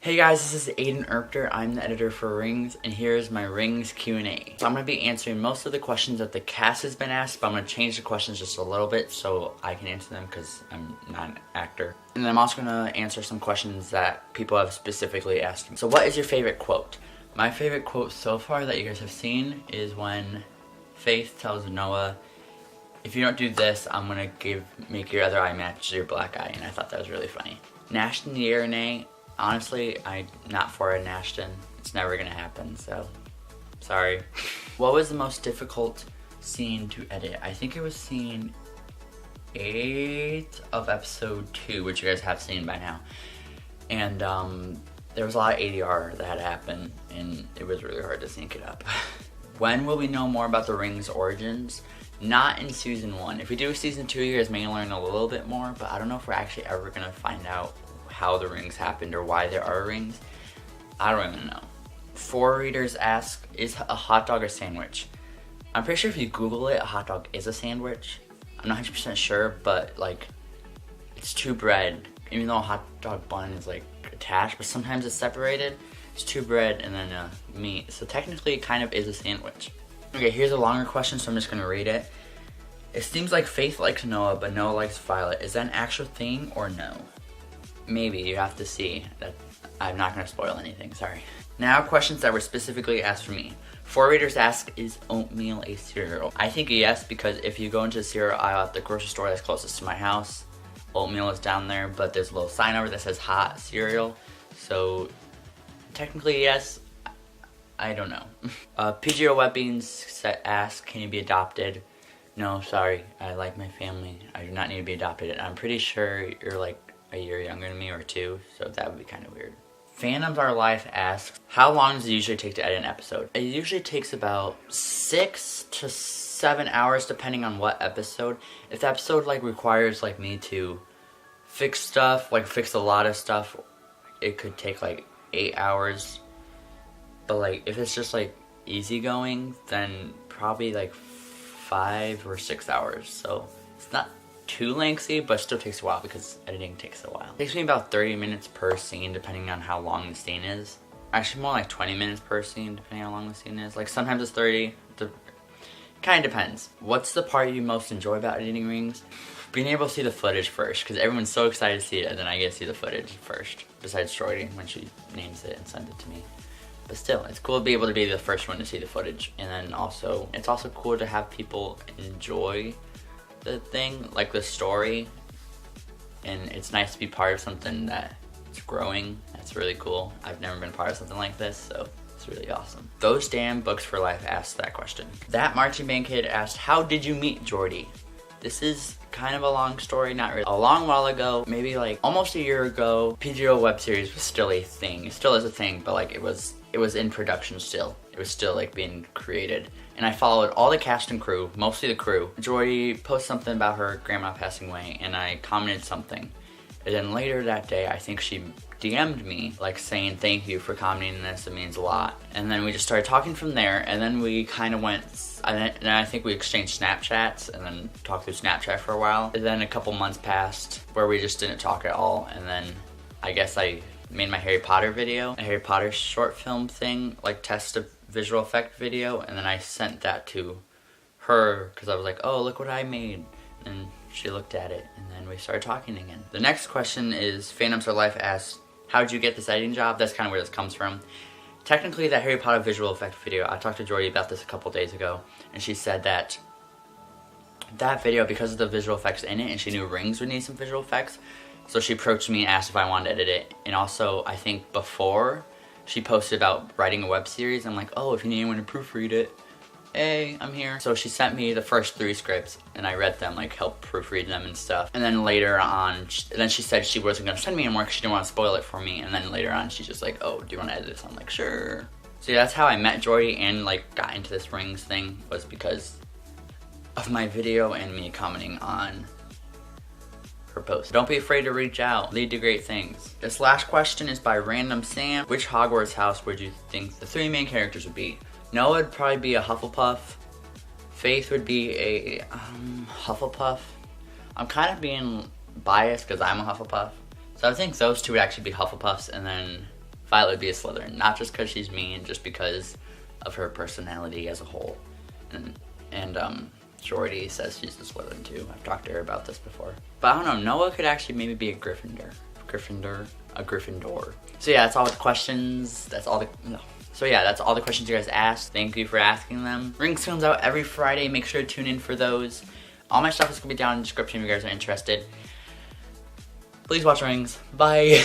Hey guys, this is Aiden Erpter. I'm the editor for Rings, and here's my Rings Q&A. So I'm going to be answering most of the questions that the cast has been asked, but I'm going to change the questions just a little bit so I can answer them because I'm not an actor. And then I'm also going to answer some questions that people have specifically asked me. So what is your favorite quote? My favorite quote so far that you guys have seen is when Faith tells Noah, if you don't do this, I'm going to make your other eye match your black eye, and I thought that was really funny. Nashton Yearnay. Honestly, I'm not for a Nashton. It's never gonna happen, so sorry. What was the most difficult scene to edit? I think it was scene 8 of episode 2, which you guys have seen by now. And there was a lot of ADR that had to happen, and it was really hard to sync it up. When will we know more about the Rings origins? Not in season 1. If we do season 2, you guys may learn a little bit more, but I don't know if we're actually ever gonna find out how the rings happened or why there are rings. I don't even know. 4 readers ask, is a hot dog a sandwich? I'm pretty sure if you Google it, a hot dog is a sandwich. I'm not 100% sure, but like, it's 2 bread. Even though a hot dog bun is like attached, but sometimes it's separated. It's 2 bread and then meat. So technically it kind of is a sandwich. Okay, here's a longer question, so I'm just gonna read it. It seems like Faith likes Noah, but Noah likes Violet. Is that an actual thing or no? Maybe, you have to see. That I'm not going to spoil anything, sorry. Now, questions that were specifically asked for me. 4 readers ask, is oatmeal a cereal? I think yes, because if you go into the cereal aisle at the grocery store that's closest to my house, oatmeal is down there, but there's a little sign over that says hot cereal. So, technically yes, I don't know. PGO Webbings asks, can you be adopted? No, sorry, I like my family. I do not need to be adopted. I'm pretty sure you're like a year younger than me or 2, so that would be kind of weird. Phantoms Are Life asks, how long does it usually take to edit an episode? It usually takes about 6 to 7 hours depending on what episode. If the episode like requires like me to fix stuff, like fix a lot of stuff, it could take like 8 hours. But like if it's just like easygoing, then probably like 5 or 6 hours. So it's not too lengthy, but still takes a while because editing takes a while. It takes me about 30 minutes per scene depending on how long the scene is. Actually more like 20 minutes per scene depending on how long the scene is. Like sometimes it's 30, kind of depends. What's the part you most enjoy about editing Rings? Being able to see the footage first, because everyone's so excited to see it, and then I get to see the footage first. Besides Jordy, when she names it and sends it to me. But still, it's cool to be able to be the first one to see the footage. And then also, it's also cool to have people enjoy the thing, like the story, and it's nice to be part of something that's growing. That's really cool. I've never been part of something like this, so it's really awesome. Those Damn Books for Life asked that question. That Marching Band Kid asked, how did you meet Jordy? This is kind of a long story, not really. A long while ago, maybe like almost a year ago, PGO web series was still a thing. It still is a thing, but like it was in production still. It was still like being created. And I followed all the cast and crew, mostly the crew. Jordy posted something about her grandma passing away, and I commented something. And then later that day, I think she DM'd me, like saying thank you for commenting this, it means a lot. And then we just started talking from there, and then we kind of went, and I think we exchanged Snapchats, and then talked through Snapchat for a while. And then a couple months passed where we just didn't talk at all, and then I guess I made my Harry Potter video, a Harry Potter short film thing, like test a visual effect video, and then I sent that to her because I was like, oh, look what I made. And she looked at it, and then we started talking again. The next question is, Phantoms Are Life asks, how'd you get this editing job? That's kind of where this comes from. Technically, that Harry Potter visual effect video, I talked to Jordy about this a couple days ago, and she said that that video, because of the visual effects in it, and she knew Rings would need some visual effects, so she approached me and asked if I wanted to edit it. And also, I think before, she posted about writing a web series. I'm like, oh, if you need anyone to proofread it, hey, I'm here. So she sent me the first 3 scripts, and I read them, like helped proofread them and stuff. And then later on, then she said she wasn't gonna send me anymore because she didn't want to spoil it for me. And then later on, she's just like, oh, do you want to edit this? I'm like, sure. So yeah, that's how I met Jordy and like got into this Rings thing, was because of my video and me commenting on her post. Don't be afraid to reach out. Lead to great things. This last question is by Random Sam. Which Hogwarts house would you think the 3 main characters would be? Noah would probably be a Hufflepuff. Faith would be a Hufflepuff. I'm kind of being biased because I'm a Hufflepuff. So I think those 2 would actually be Hufflepuffs, and then Violet would be a Slytherin. Not just because she's mean, just because of her personality as a whole. And Jordy says she's a Slytherin too. I've talked to her about this before. But I don't know, Noah could actually maybe be a Gryffindor. A Gryffindor. So yeah, that's all the questions. That's all the, no. So yeah, that's all the questions you guys asked. Thank you for asking them. Rings comes out every Friday. Make sure to tune in for those. All my stuff is gonna be down in the description if you guys are interested. Please watch Rings. Bye.